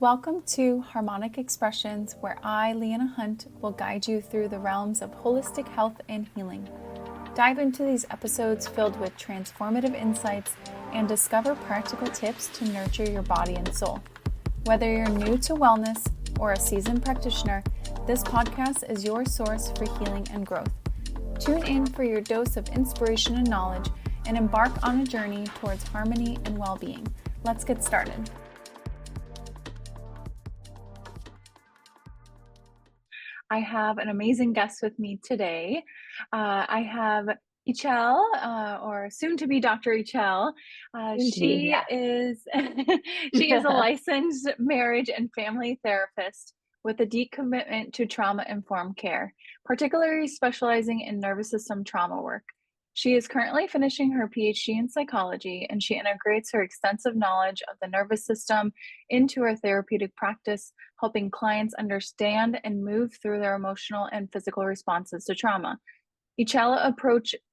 Welcome to Harmonic Expressions, where I, Leanna Hunt, will guide you through the realms of holistic health and healing. Dive into these episodes filled with transformative insights and discover practical tips to nurture your body and soul. Whether you're new to wellness or a seasoned practitioner, this podcast is your source for healing and growth. Tune in for your dose of inspiration and knowledge and embark on a journey towards harmony and well-being. Let's get started. I have an amazing guest with me today. I have Ixchel, or soon to be Dr. Ixchel. She is she is a licensed marriage and family therapist with a deep commitment to trauma-informed care, particularly specializing in nervous system trauma work. She is currently finishing her Ph.D. in psychology, and she integrates her extensive knowledge of the nervous system into her therapeutic practice, helping clients understand and move through their emotional and physical responses to trauma. Ixchel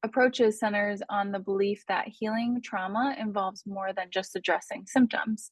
approaches centers on the belief that healing trauma involves more than just addressing symptoms.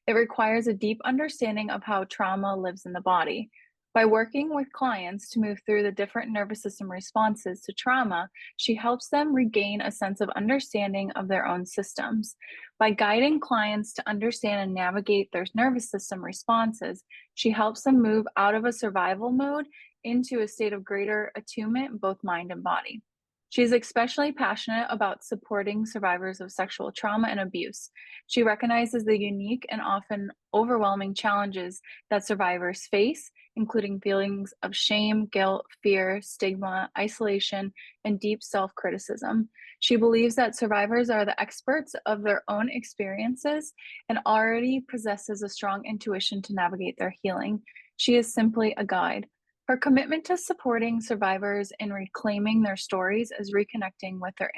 It requires a deep understanding of how trauma lives in the body. By working with clients to move through the different nervous system responses to trauma, she helps them regain a sense of understanding of their own systems. By guiding clients to understand and navigate their nervous system responses, she helps them move out of a survival mode into a state of greater attunement, both mind and body. She is especially passionate about supporting survivors of sexual trauma and abuse. She recognizes the unique and often overwhelming challenges that survivors face, including feelings of shame, guilt, fear, stigma, isolation, and deep self-criticism. She believes that survivors are the experts of their own experiences and already possesses a strong intuition to navigate their healing. She is simply a guide. Her commitment to supporting survivors and reclaiming their stories as reconnecting with their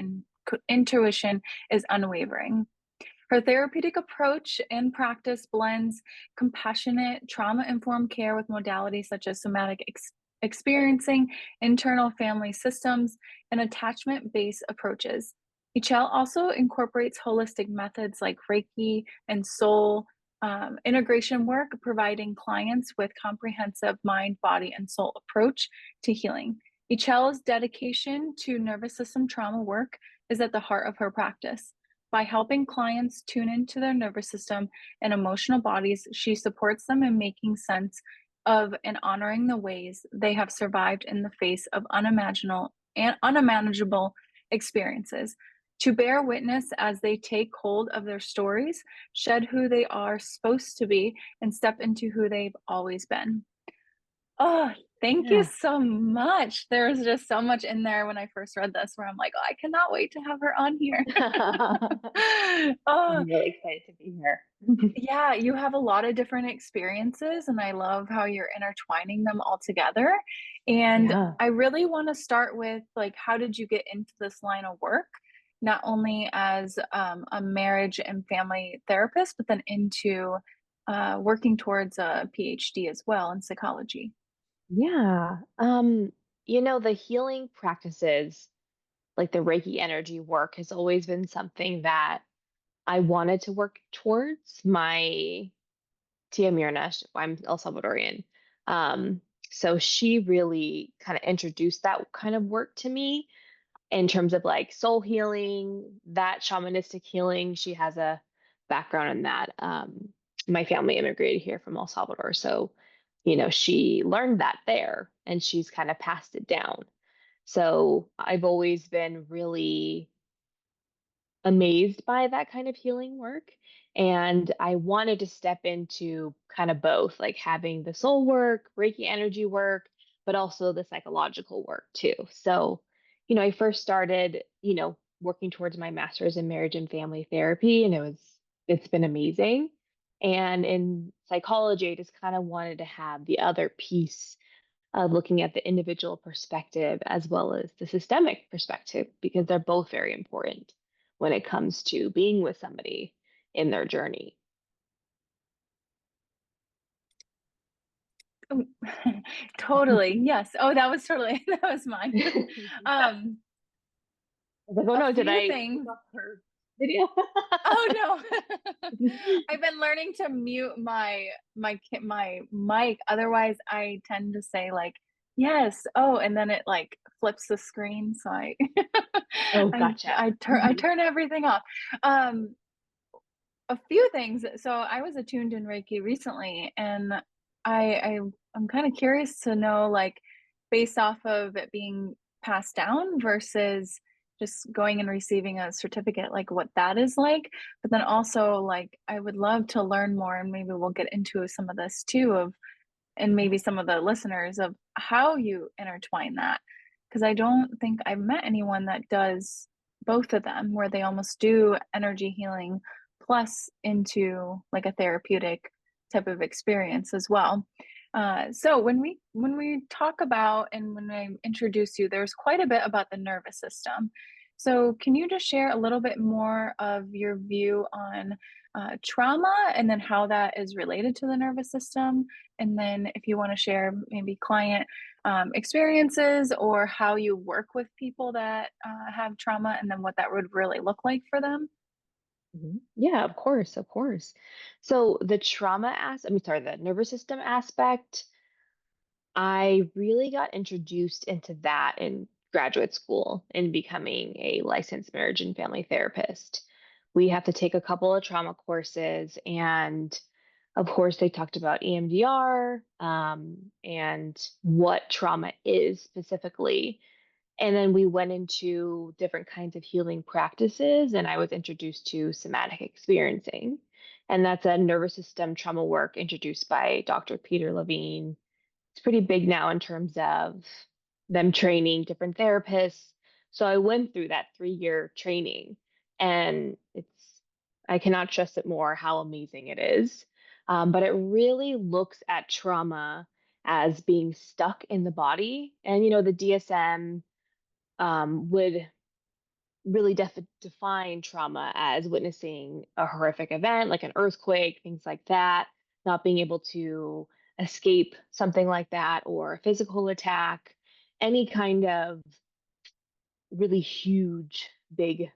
intuition is unwavering. Her therapeutic approach and practice blends compassionate, trauma-informed care with modalities such as somatic experiencing, internal family systems, and attachment-based approaches. Ixchel also incorporates holistic methods like Reiki and soul integration work, providing clients with comprehensive mind, body, and soul approach to healing. Ixchel's dedication to nervous system trauma work is at the heart of her practice. By helping clients tune into their nervous system and emotional bodies, she supports them in making sense of and honoring the ways they have survived in the face of unimaginable and unmanageable experiences. To bear witness as they take hold of their stories, shed who they are supposed to be, and step into who they've always been. Oh, thank you so much. There was just so much in there when I first read this where I'm like, oh, I cannot wait to have her on here. I'm really excited to be here. Yeah, you have a lot of different experiences, and I love how you're intertwining them all together. And Yeah. I really want to start with like, how did you get into this line of work? Not only as a marriage and family therapist, but then into working towards a PhD as well in psychology. Yeah. The healing practices, like the Reiki energy work, has always been something that I wanted to work towards. My Tia Mirna, I'm El Salvadorian. Um, so she really kind of introduced that kind of work to me in terms of like soul healing, that shamanistic healing. She has a background in that. My family immigrated here from El Salvador. So, she learned that there and she's kind of passed it down. So I've always been really amazed by that kind of healing work. And I wanted to step into kind of both, like having the soul work, Reiki energy work, but also the psychological work too. So, I first started, working towards my master's in marriage and family therapy, and it's been amazing. And in psychology, I just kind of wanted to have the other piece of looking at the individual perspective as well as the systemic perspective, because they're both very important when it comes to being with somebody in their journey. Oh, totally. Yes. Oh, that was totally that was mine. Yeah. Um, I was like, oh a no, did few I take things. off her? video. Oh no. I've been learning to mute my mic. Otherwise, I tend to say like, "Yes, oh," and then it like flips the screen. So I Oh, gotcha. I Mhm. turn everything off. Um, a few things. So I was attuned in Reiki recently, and I'm kind of curious to know, like, based off of it being passed down versus just going and receiving a certificate, like what that is like. But then also, like, I would love to learn more, and maybe we'll get into some of this too, of and Yeah. maybe some of the listeners of how you intertwine that. Because I don't think I've met anyone that does both of them, where they almost do energy healing plus into like a therapeutic type of experience as well. So when we talk about and when I introduce you, there's quite a bit about the nervous system. So can you just share a little bit more of your view on trauma and then how that is related to the nervous system? And then if you want to share maybe client experiences or how you work with people that have trauma and then what that would really look like for them. Yeah, of course, of course. So the the nervous system aspect, I really got introduced into that in graduate school in becoming a licensed marriage and family therapist. We have to take a couple of trauma courses, and of course, they talked about EMDR, and what trauma is specifically. And then we went into different kinds of healing practices, and I was introduced to somatic experiencing. And that's a nervous system trauma work introduced by Dr. Peter Levine. It's pretty big now in terms of them training different therapists. So I went through that 3-year training, and I cannot stress it more how amazing it is. But it really looks at trauma as being stuck in the body. And, the DSM would really define trauma as witnessing a horrific event like an earthquake, things like that, not being able to escape something like that, or a physical attack, any kind of really huge, big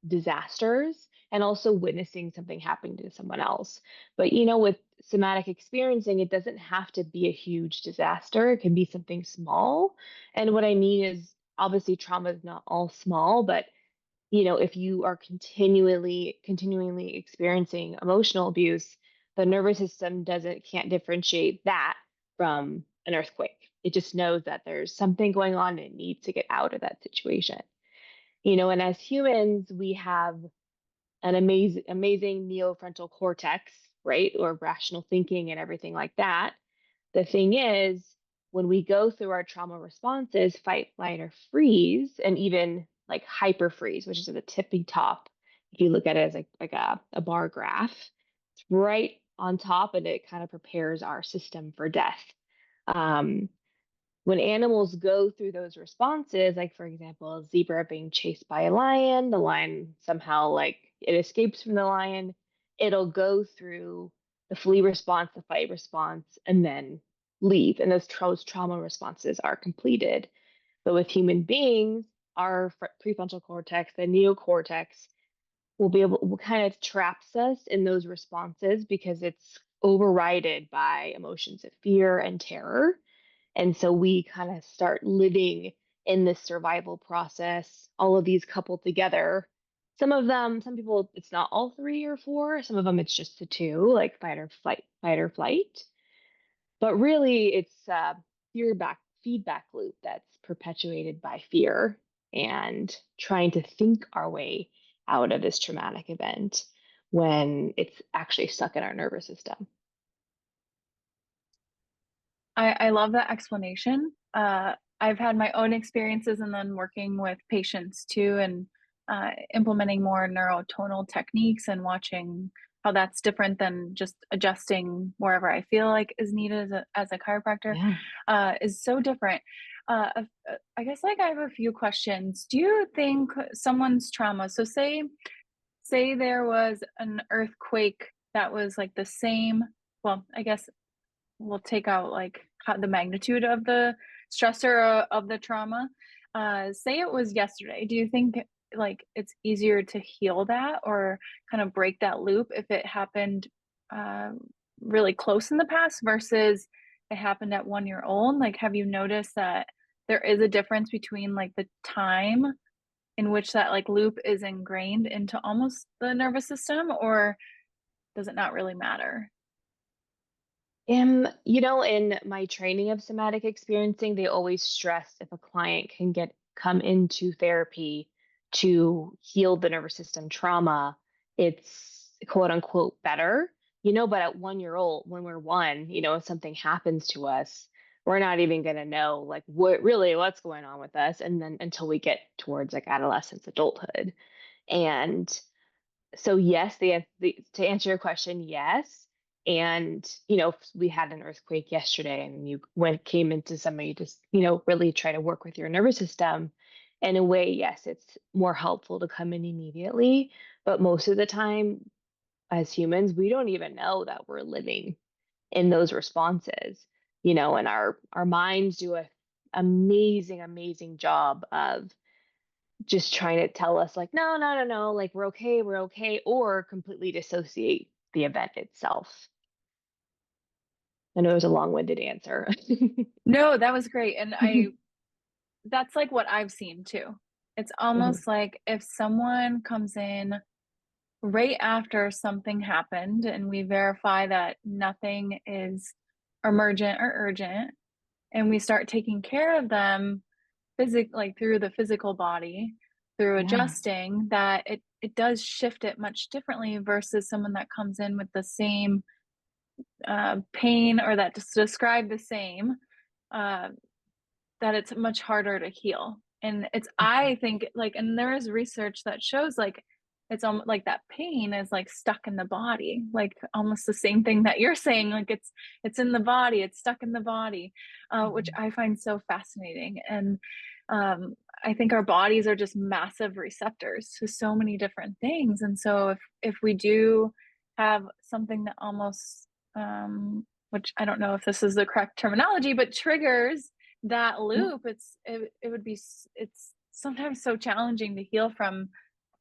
disasters, and also witnessing something happening to someone else. But with somatic experiencing, it doesn't have to be a huge disaster, it can be something small. And what I mean is, obviously, trauma is not all small, but if you are continually experiencing emotional abuse, the nervous system doesn't can't differentiate that from an earthquake. It just knows that there's something going on and it needs to get out of that situation. And as humans, we have an amazing neofrontal cortex, right? Or rational thinking and everything like that. The thing is, when we go through our trauma responses, fight, flight, or freeze, and even like hyper freeze, which is at the tippy top, if you look at it as like a bar graph, it's right on top, and it kind of prepares our system for death. Um, when animals go through those responses, like for example, a zebra being chased by a lion, the lion somehow like it escapes from the lion, it'll go through the flee response, the fight response, and then leave. And those trauma responses are completed. But with human beings, our prefrontal cortex, the neocortex, will kind of traps us in those responses because it's overridden by emotions of fear and terror. And so we kind of start living in this survival process, all of these coupled together. Some people, it's not all three or four. Some of them, it's just the two, like fight or flight. But really, it's a feedback loop that's perpetuated by fear and trying to think our way out of this traumatic event when it's actually stuck in our nervous system. I love that explanation. I've had my own experiences and then working with patients too, and implementing more neurotonal techniques and watching how that's different than just adjusting wherever I feel like is needed as a chiropractor Yeah. is so different. I guess like I have a few questions. Do you think someone's trauma, so say there was an earthquake that was like the same, well, I guess we'll take out like how the magnitude of the stressor of the trauma. Say it was yesterday. Do you think like it's easier to heal that or kind of break that loop if it happened um, really close in the past versus it happened at 1 year old? Like, have you noticed that there is a difference between like the time in which that like loop is ingrained into almost the nervous system, or does it not really matter? In my training of somatic experiencing, they always stress if a client can come into therapy to heal the nervous system trauma, it's quote unquote better, but at 1 year old, when we're one, if something happens to us, we're not even going to know like what's going on with us. And then until we get towards like adolescence, adulthood. And so yes, to answer your question, yes. And we had an earthquake yesterday, and you came into somebody just really try to work with your nervous system. In a way, yes, it's more helpful to come in immediately. But most of the time, as humans, we don't even know that we're living in those responses. And our minds do a amazing, amazing job of just trying to tell us like no, no, no, no, like we're okay, or completely dissociate the event itself. I know it was a long-winded answer. No, that was great. And that's like what I've seen too. It's Mhm. almost like if someone comes in right after something happened and we verify that nothing is emergent or urgent, and we start taking care of them like through the physical body, through Yeah. adjusting, that it does shift it much differently versus someone that comes in with the same pain or that just describe the same, uh, that it's much harder to heal. And it's, Mhm. I think, like, and there is research that shows like it's almost like that pain is like stuck in the body, like almost the same thing that you're saying, like it's in the body, it's stuck in the body, which Mhm. I find so fascinating. And I think our bodies are just massive receptors to so many different things. And so if we do have something that almost which I don't know if this is the correct terminology, but triggers that Yeah. loop, it would be it's sometimes so challenging to heal from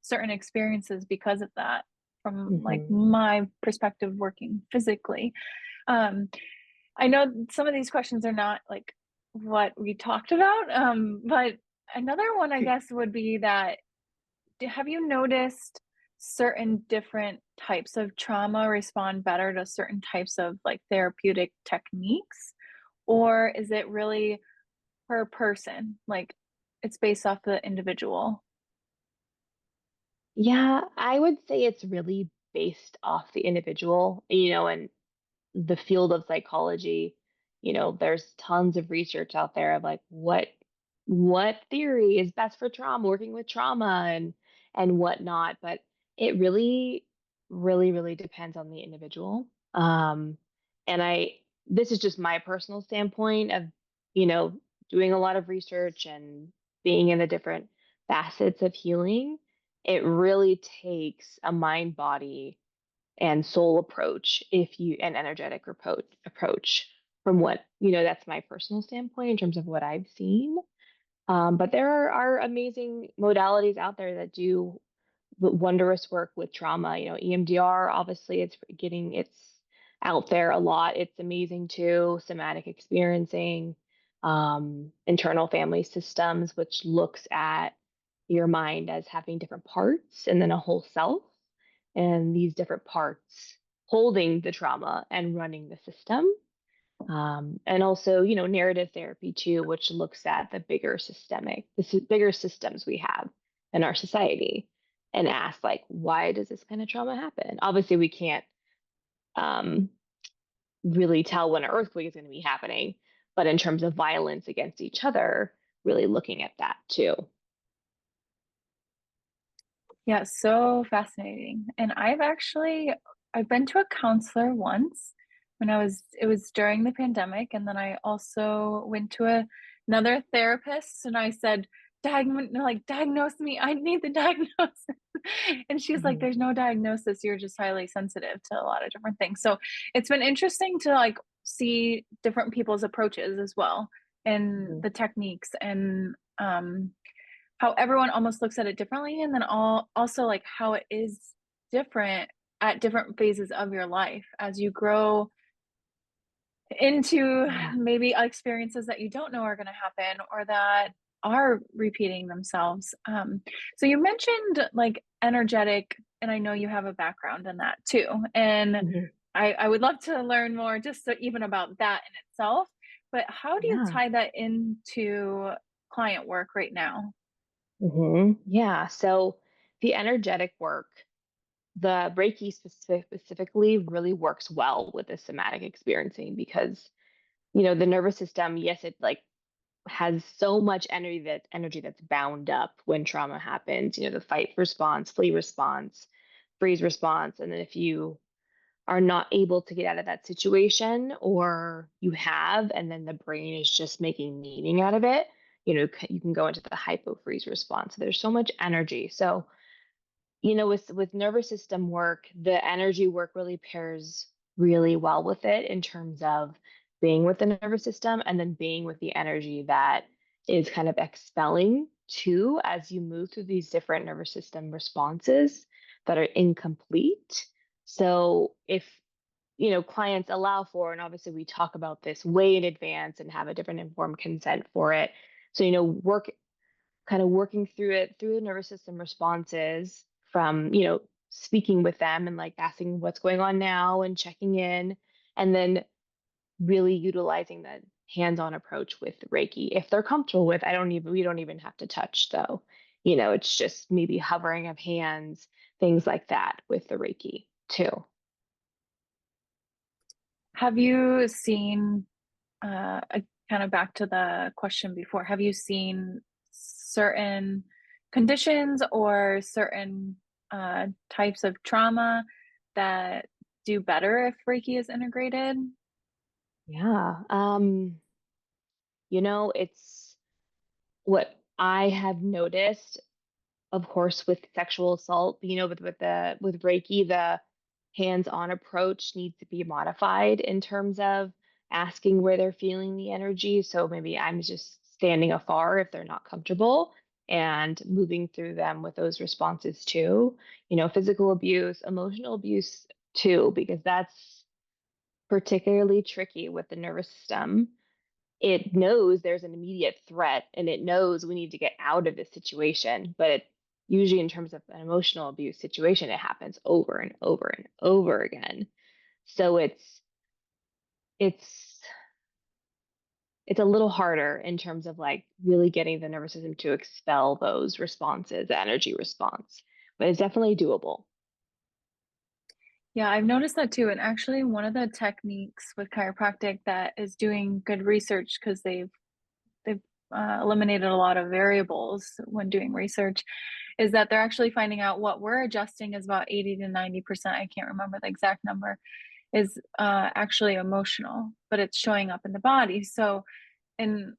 certain experiences because of that, from like Mhm. my perspective working physically. um I know some of these questions are not like what we talked about, but another one I guess would be that, have you noticed certain different types of trauma respond better to certain types of like therapeutic techniques, or is it really per person? Like, it's based off the individual. Yeah, I would say it's really based off the individual, and the field of psychology, there's tons of research out there of like what theory is best for trauma, working with trauma and whatnot. But it really, really, really depends on the individual. And this is just my personal standpoint of, you know, doing a lot of research and being in the different facets of healing. It really takes a mind body and soul approach if you an energetic approach from what that's my personal standpoint in terms of what I've seen. But there are amazing modalities out there that do wondrous work with trauma. EMDR, obviously it's out there a lot. It's amazing too. Somatic experiencing, internal family systems, which looks at your mind as having different parts and then a whole self, and these different parts holding the trauma and running the system. And also, narrative therapy too, which looks at the bigger systems we have in our society and asks like, why does this kind of trauma happen? Obviously, we can't um, really tell when an earthquake is going to be happening, but in terms of violence against each other, really looking at that too. Yeah, so fascinating. And I've been to a counselor once when it was during the pandemic, and then I also went to another therapist and I said, diagnose me. I need the diagnosis. And she's like, Mhm. there's no diagnosis. You're just highly sensitive to a lot of different things. So it's been interesting to like see different people's approaches as well and Mhm. the techniques. And how everyone almost looks at it differently, and then also, like, how it is different at different phases of your life as you grow into Yeah. maybe experiences that you don't know are gonna happen or that are repeating themselves. So you mentioned, like, energetic, and I know you have a background in that too, and Mhm. I would love to learn more just so even about that in itself, but how do you Yeah. tie that into client work right now? Yeah. So the energetic work, the Reiki specifically really works well with the somatic experiencing because, the nervous system, yes, it like has so much energy that's bound up when trauma happens, the fight response, flee response, freeze response. And then if you are not able to get out of that situation or you have and then the brain is just making meaning out of it, you can go into the hypo freeze response. So there's so much energy. So with nervous system work, the energy work really pairs really well with it in terms of being with the nervous system and then being with the energy that is kind of expelling too as you move through these different nervous system responses that are incomplete. So if clients allow for, and obviously we talk about this way in advance and have a different informed consent for it. So, work kind of working through it through the nervous system responses from, speaking with them and like asking what's going on now and checking in, and then really utilizing the hands-on approach with Reiki. If they're comfortable with, we don't even have to touch though. It's just maybe hovering of hands, things like that with the Reiki too. Have you seen, kind of back to the question before, have you seen certain conditions or certain types of trauma that do better if Reiki is integrated? Yeah. It's what I have noticed, of course, with sexual assault, with Reiki, the hands-on approach needs to be modified in terms of asking where they're feeling the energy. So maybe I'm just standing afar if they're not comfortable and moving through them with those responses too. Physical abuse, emotional abuse too, because that's particularly tricky with the nervous system. It knows there's an immediate threat and it knows we need to get out of this situation. But usually, in terms of an emotional abuse situation, it happens over and over and over again. So it's it's a little harder in terms of like really getting the nervous system to expel those responses, the energy response. But it's definitely doable. Yeah, I've noticed that too. And actually, one of the techniques with chiropractic that is doing good research because they've eliminated a lot of variables when doing research is that they're actually finding out what we're adjusting is about 80 to 90%. I can't remember the exact number is actually emotional, but it's showing up in the body. So, and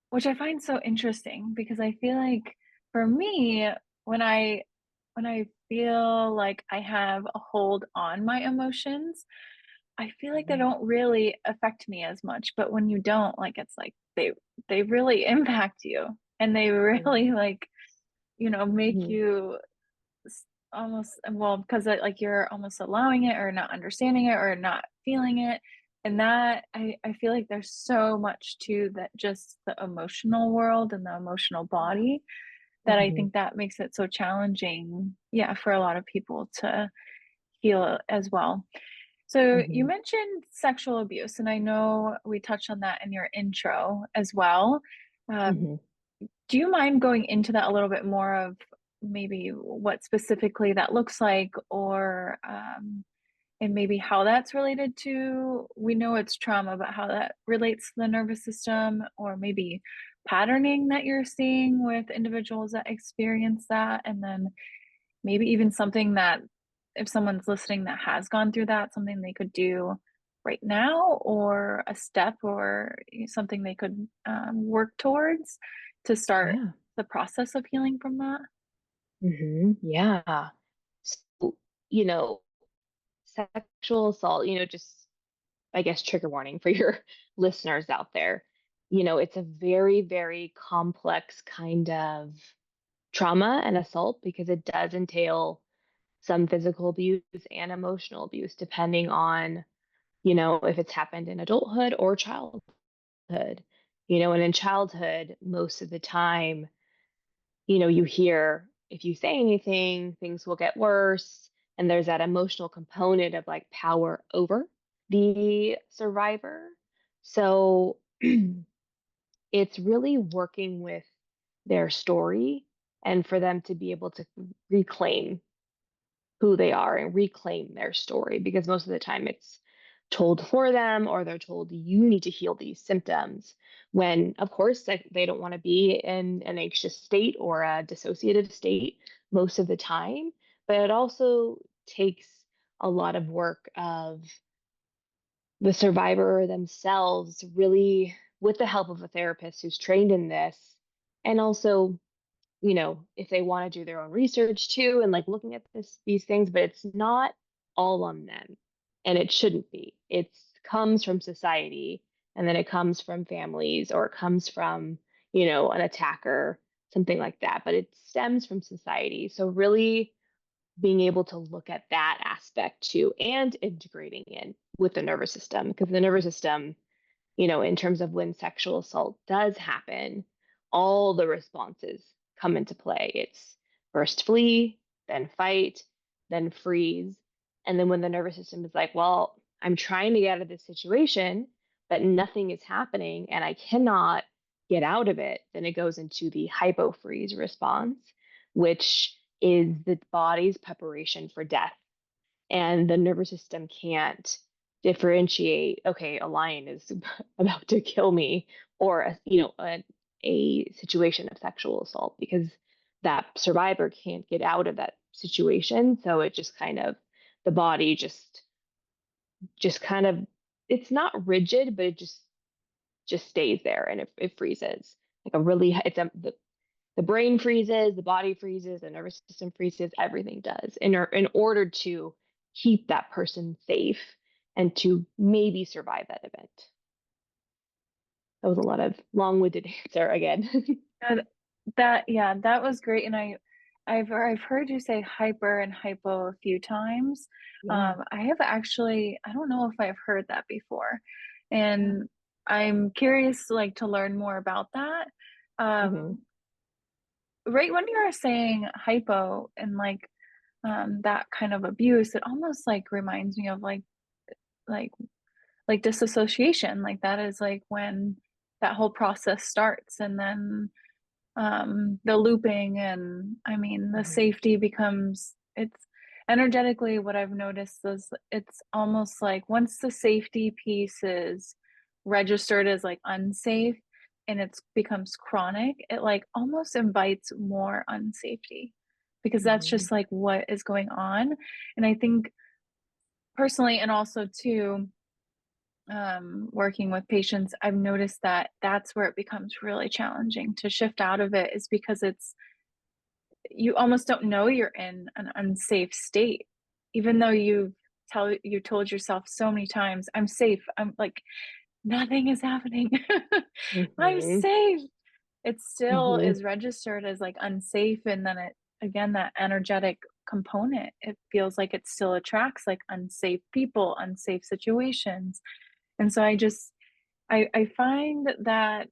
which I find so interesting because I feel like for me, when I when I feel like I have a hold on my emotions, I feel like they Mhm. don't really affect me as much. But when you don't, like it's like they really impact you and they really like, make Mhm. you almost well because like you're almost allowing it or not understanding it or not feeling it, and that I feel like there's so much to that, just the emotional world and the emotional body, that I Mhm. think that makes it so challenging, yeah, for a lot of people to heal as well. So you Mhm. mentioned sexual abuse, and I know we touched on that in your intro as well. um, Mhm. do you mind going into that a little bit more of maybe what specifically that looks like, or and maybe how that's related to, we know it's trauma, but how that relates to the nervous system, or maybe patterning that you're seeing with individuals that experience that, and then maybe even something that if someone's listening that has gone through that, something they could do right now, or a step, or something they could work towards to start Yeah. the process of healing from that. Yeah. So, you know, sexual assault, just I guess trigger warning for your listeners out there. It's a very, very complex kind of trauma and assault, because it does entail some physical abuse and emotional abuse, depending on, if it's happened in adulthood or childhood. And in childhood, most of the time, you hear if you say anything, things will get worse. And there's that emotional component of like power over the survivor. So it's really working with their story and for them to be able to reclaim who they are and reclaim their story, because most of the time it's told for them, or they're told you need to heal these symptoms, when of course they don't want to be in an anxious state or a dissociative state most of the time. But it also takes a lot of work of the survivor themselves, really, with the help of a therapist who's trained in this, and also, if they want to do their own research too, and like looking at these things. But it's not all on them, and it shouldn't be. It comes from society, and then it comes from families, or it comes from, an attacker, something like that. But it stems from society. So really being able to look at that aspect too, and integrating in with the nervous system, because the nervous system, in terms of when sexual assault does happen, all the responses come into play. It's first flee, then fight, then freeze. And then when the nervous system is like, well, I'm trying to get out of this situation, but nothing is happening and I cannot get out of it, then it goes into the hypofreeze response, which is the body's preparation for death. And the nervous system can't differentiate, okay, a lion is about to kill me, or a situation of sexual assault, because that survivor can't get out of that situation. So it just kind of, the body just kind of, it's not rigid, but it just stays there, and it freezes like a really, the brain freezes, the body freezes, the nervous system freezes, everything does in order to keep that person safe and to maybe survive that event. That was a lot of long-winded answer again. And yeah, that was great. And I've heard you say hyper and hypo a few times. Yeah, I have actually, I don't know if I've heard that before, yeah. and I'm curious, like, to learn more about that. Hmm. Right when you were saying hypo and like that kind of abuse, it almost like reminds me of like disassociation. Like that is like when that whole process starts, and then the looping, and I mean the Hmm. safety becomes, it's energetically what I've noticed is it's almost like once the safety piece is registered as like unsafe and it becomes chronic, it like almost invites more unsafety, because that's Hmm. just like what is going on. And I think personally, and also too, working with patients, I've noticed that that's where it becomes really challenging to shift out of it, is because it's, you almost don't know you're in an unsafe state, even though you told yourself so many times, I'm safe, I'm like, nothing is happening. I'm Hmm. safe. It still Hmm. is registered as like unsafe, and then it, again, that energetic component, it feels like it still attracts like unsafe people, unsafe situations. And so I find that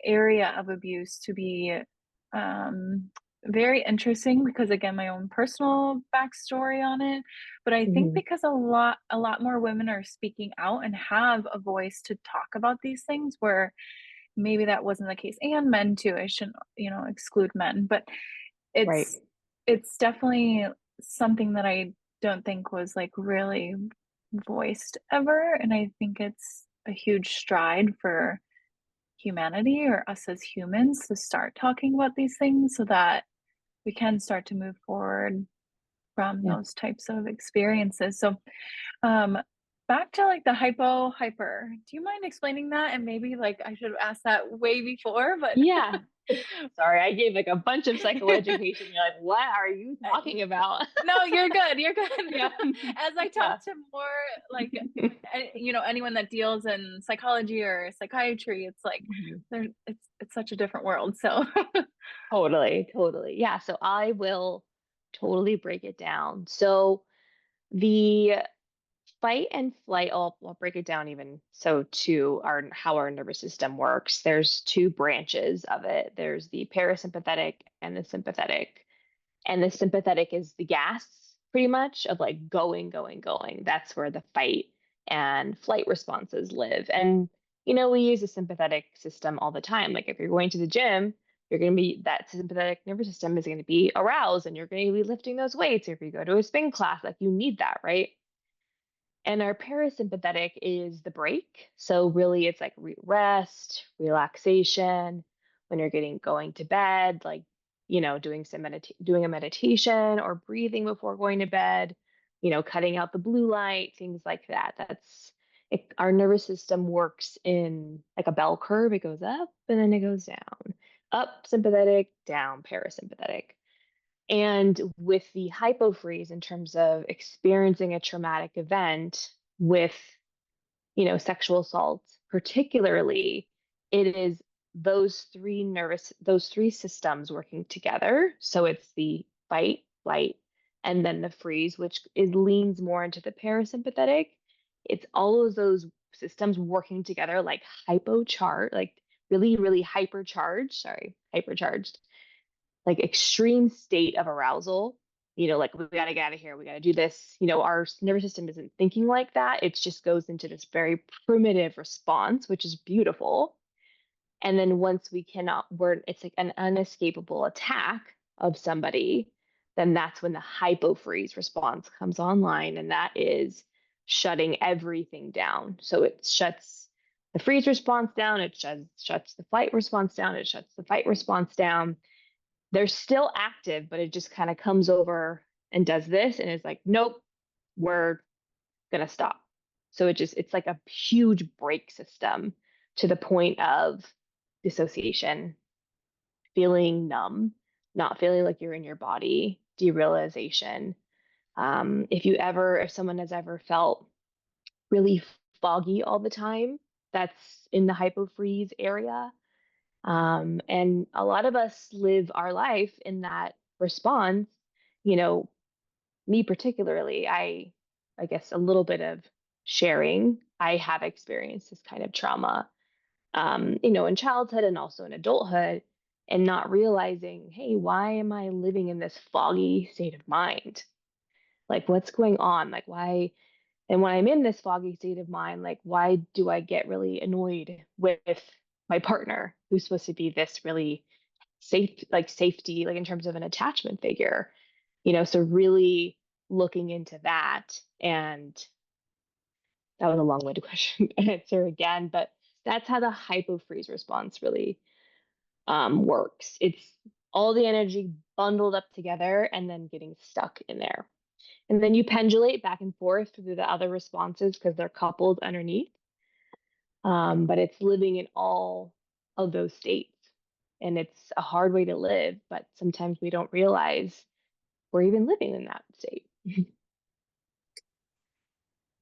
area of abuse to be um, very interesting, because again, my own personal backstory on it. But I think Hmm. because a lot more women are speaking out and have a voice to talk about these things, where maybe that wasn't the case, and men too. I shouldn't, exclude men, but Right. it's definitely something that I don't think was like really voiced ever, and I think it's a huge stride for humanity, or us as humans, to start talking about these things so that we can start to move forward from Yeah. those types of experiences. So, um, back to like the hyper, do you mind explaining that? And maybe like I should have asked that way before, but Yeah. Sorry, I gave like a bunch of psychoeducation. You're like, what are you talking about? no, you're good. You're good. Yeah. As I Yeah. talk to more like anyone that deals in psychology or psychiatry, it's like Mhm. it's such a different world. So Totally, totally. Yeah. So I will totally break it down. So the fight and flight, I'll break it down even so to our how our nervous system works. There's two branches of it. There's the parasympathetic and the sympathetic. And the sympathetic is the gas, pretty much, of like going, going, going. That's where the fight and flight responses live. And, we use the sympathetic system all the time. Like if you're going to the gym, you're going to be, that sympathetic nervous system is going to be aroused and you're going to be lifting those weights. Or if you go to a spin class, like you need that, right? And our parasympathetic is the break. So really it's like rest, relaxation, when you're getting going to bed, like, doing doing a meditation or breathing before going to bed, cutting out the blue light, things like that. That's it, our nervous system works in like a bell curve. It goes up and then it goes down. Up sympathetic, down parasympathetic. And with the hypofreeze, in terms of experiencing a traumatic event with, sexual assault, particularly, it is those three systems working together. So it's the fight, flight, and then the freeze, which leans more into the parasympathetic. It's all of those systems working together, like hypocharged, like really, really hypercharged, like extreme state of arousal, like we got to get out of here, we got to do this, our nervous system isn't thinking like that. It just goes into this very primitive response, which is beautiful. And then once we cannot, it's like an unescapable attack of somebody, then that's when the hypofreeze response comes online. And that is shutting everything down. So it shuts the freeze response down, it shuts the flight response down, it shuts the fight response down. They're still active, but it just kind of comes over and does this and is like, nope, we're gonna stop. So it's like a huge brake system to the point of dissociation, feeling numb, not feeling like you're in your body, derealization. If someone has ever felt really foggy all the time, that's in the hypofreeze area. And a lot of us live our life in that response. You know, Me particularly, I guess a little bit of sharing. I have experienced this kind of trauma, in childhood and also in adulthood, and not realizing, hey, why am I living in this foggy state of mind? Like, what's going on? Like, why? And when I'm in this foggy state of mind, like, why do I get really annoyed with my partner who's supposed to be this really safety, like in terms of an attachment figure, so really looking into that. And that was a long-winded question answer again, but that's how the hypofreeze response really works. It's all the energy bundled up together and then getting stuck in there. And then you pendulate back and forth through the other responses because they're coupled underneath. But it's living in all of those states. And it's a hard way to live, but sometimes we don't realize we're even living in that state.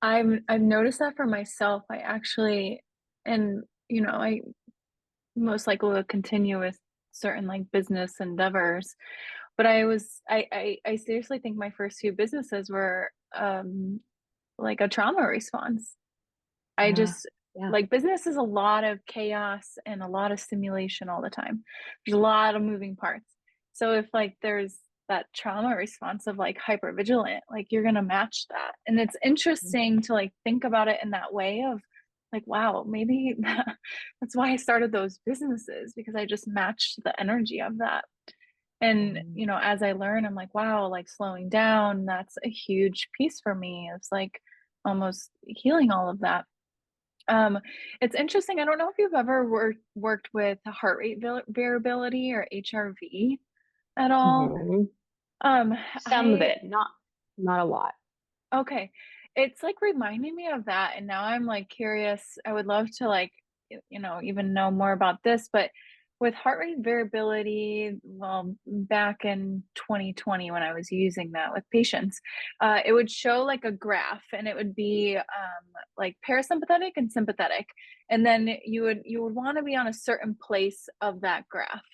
I've noticed that for myself. I actually, and I most likely will continue with certain like business endeavors. But I seriously think my first few businesses were like a trauma response. I Yeah. just Yeah. like business is a lot of chaos and a lot of stimulation all the time. There's a lot of moving parts. So if like there's that trauma response of like hyper vigilant, like you're gonna match that. And it's interesting to like think about it in that way of like, wow, maybe that's why I started those businesses because I just matched the energy of that. And Mhm. as I learn, I'm like, wow, like slowing down, that's a huge piece for me. It's like almost healing all of that. Um, it's interesting. I don't know if you've ever worked with heart rate variability or HRV at all. Mhm. Um, Some of I it, not a lot. Okay. It's, like, reminding me of that, and now I'm, like, curious. I would love to, like, even know more about this, but with heart rate variability, well, back in 2020 when I was using that with patients, it would show, like, a graph, and it would be, like, parasympathetic and sympathetic, and then you would wanna be on a certain place of that graph.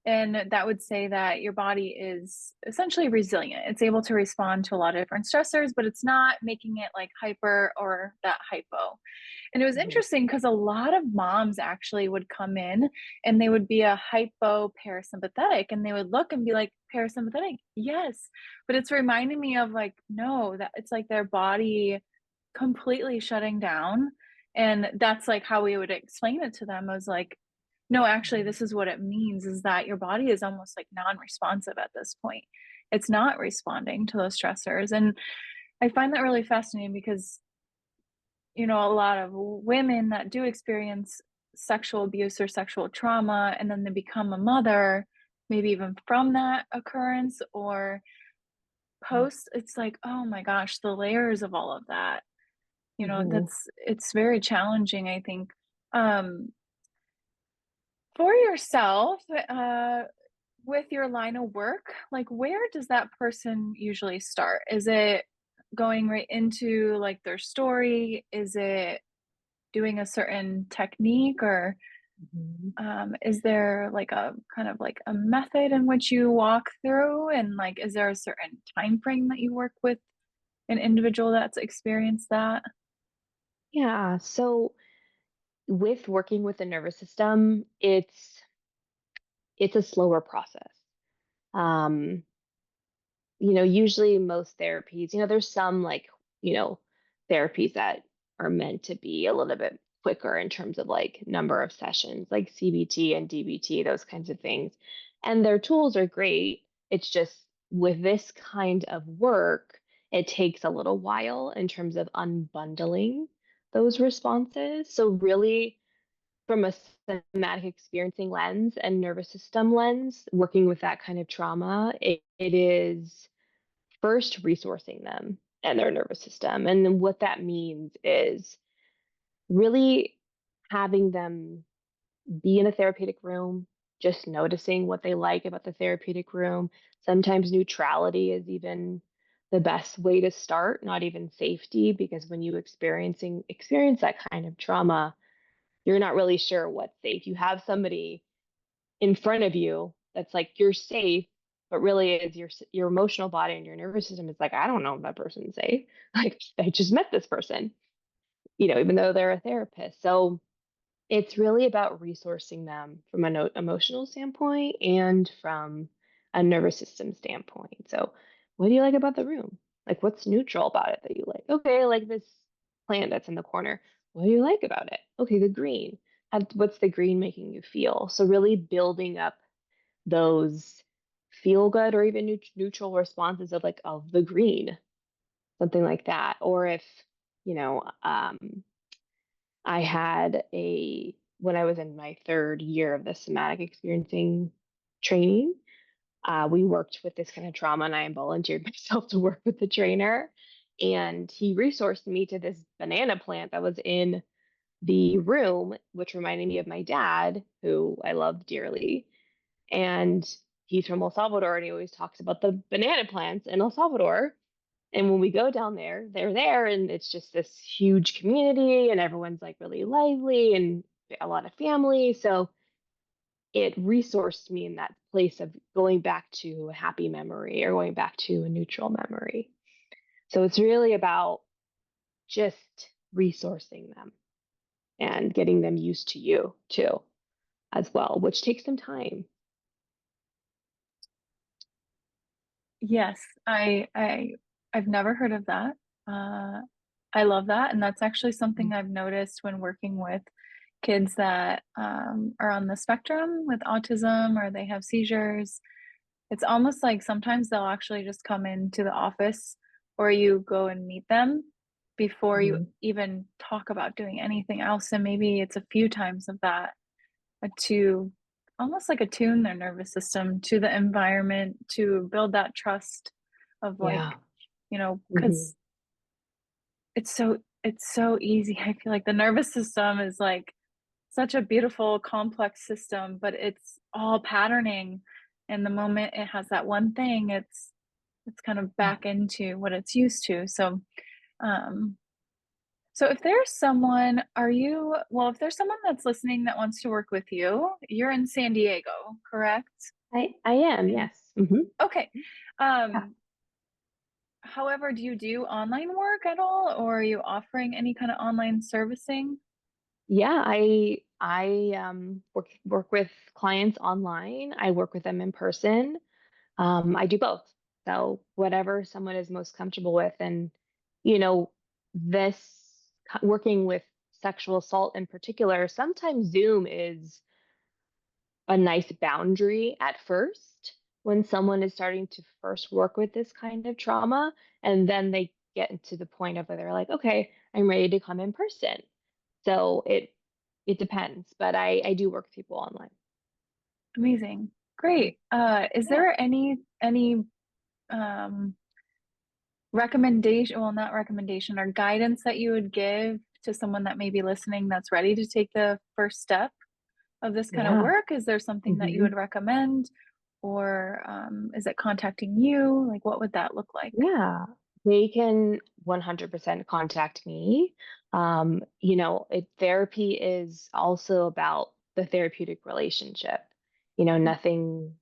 And that would say that your body is essentially resilient. It's able to respond to a lot of different stressors, but it's not making it like hyper or that hypo. And it was Mhm. interesting because a lot of moms actually would come in and they would be a hypo parasympathetic and they would look and be like, parasympathetic, yes. But it's reminding me of like, no, that it's like their body completely shutting down. And that's like how we would explain it to them was like, no, actually, Mhm. this is what it means is that your body is almost like non-responsive at this point. It's not responding to those stressors. And I find that really fascinating because, a lot of women that do experience sexual abuse or sexual trauma, and then they become a mother, maybe even from that occurrence or post, it's like, oh my gosh, the layers of all of that. Mhm. It's very challenging, I think. Um, for yourself, with your line of work, like, where does that person usually start? Is it going right into, like, their story? Is it doing a certain technique or, Mhm. is there, like, a kind of, like, a method in which you walk through? And, like, is there a certain time frame that you work with an individual that's experienced that? Yeah. So with working with the nervous system, it's a slower process. Um, usually most therapies, there's some like, you know, therapies that are meant to be a little bit quicker in terms of like number of sessions, like CBT and DBT, those kinds of things. And their tools are great. It's just with this kind of work, it takes a little while in terms of unbundling those responses. So really from a somatic experiencing lens and nervous system lens, working with that kind of trauma, it is first resourcing them and their nervous system. And then what that means is really having them be in a therapeutic room, just noticing what they like about the therapeutic room. Sometimes neutrality is even the best way to start, not even safety, because when you experience that kind of trauma, you're not really sure what's safe. You have somebody in front of you that's like you're safe, but really is your emotional body and your nervous system is like, I don't know if that person's safe. Like I just met this person, even though they're a therapist. So it's really about resourcing them from an emotional standpoint and from a nervous system standpoint. So what do you like about the room? Like what's neutral about it that you like? Okay, I like this plant that's in the corner. What do you like about it? Okay, the green. What's the green making you feel? So really building up those feel good or even neutral responses of like of the green, something like that. Or if you know I had a when I was in my third year of the somatic experiencing training, we worked with this kind of trauma, and I volunteered myself to work with the trainer, and he resourced me to this banana plant that was in the room, which reminded me of my dad, who I love dearly. And he's from El Salvador, and he always talks about the banana plants in El Salvador. And when we go down there, they're there, and it's just this huge community, and everyone's like really lively and a lot of family. So it resourced me in that place of going back to a happy memory or going back to a neutral memory. So it's really about just resourcing them and getting them used to you too, as well, which takes some time. Yes, I've never heard of that. Uh, I love that, and that's actually something I've noticed when working with kids that, are on the spectrum with autism or they have seizures. It's almost like sometimes they'll actually just come into the office or you go and meet them before you Mm-hmm. even talk about doing anything else, and maybe it's a few times of that, to almost like attune their nervous system to the environment, to build that trust of like, Yeah. Hmm. because it's so easy. I feel like the nervous system is like such a beautiful, complex system, but it's all patterning. And the moment it has that one thing, it's kind of Yeah. back into what it's used to. Um, so if there's someone, if there's someone that's listening that wants to work with you, you're in San Diego, correct? I am, And yes. Hmm. okay. Yeah. Um, However, do you do online work at all, or are you offering any kind of online servicing? Yeah, I work with clients online. I work with them in person. I do both. So whatever someone is most comfortable with, and you know, this working with sexual assault in particular, sometimes Zoom is a nice boundary at first when someone is starting to first work with this kind of trauma, and then they get into the point of where they're like, okay, I'm ready to come in person. So it depends, but I do work with people online. Amazing. Mhm. Great. Is Yeah. there any um recommendation, well, not recommendation, or guidance that you would give to someone that may be listening that's ready to take the first step of this kind of Yeah. work? Is there something that you Hmm. would recommend, or is it contacting you? Like, what would that look like? Yeah. They can 100% contact me. Therapy is also about the therapeutic relationship. Nothing,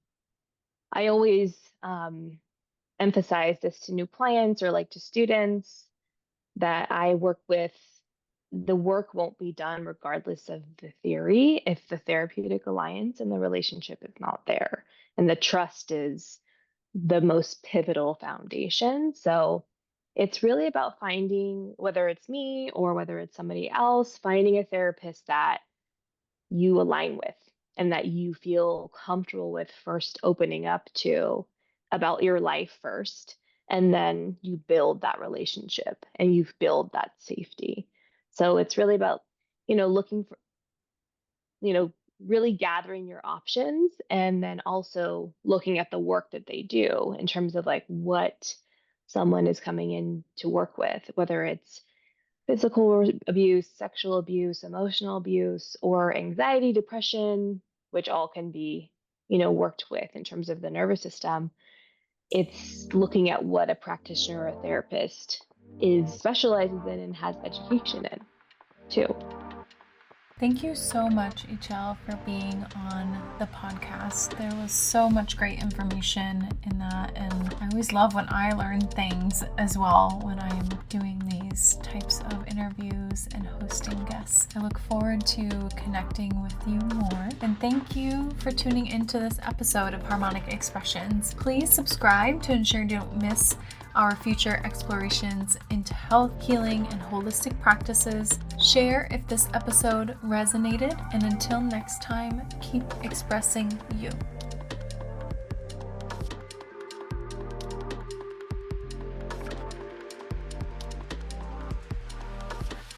I always emphasize this to new clients or like to students that I work with. The work won't be done regardless of the theory if the therapeutic alliance and the relationship is not there. And the trust is the most pivotal foundation. So it's really about finding, whether it's me or whether it's somebody else, finding a therapist that you align with and that you feel comfortable with first opening up to about your life first. And then you build that relationship and you build that safety. So it's really about, looking for, you know, really gathering your options and then also looking at the work that they do in terms of like what someone is coming in to work with, whether it's physical abuse, sexual abuse, emotional abuse, or anxiety, depression, which all can be, worked with in terms of the nervous system. It's looking at what a practitioner or a therapist is specializes in and has education in too. Thank you so much, Ixchel, for being on the podcast. There was so much great information in that, and I always love when I learn things as well when I'm doing these types of interviews and hosting guests. I look forward to connecting with you more, and thank you for tuning into this episode of Harmonic Expressions. Please subscribe to ensure you don't miss our future explorations into health, healing, and holistic practices. Share if this episode resonated, and until next time, keep expressing you.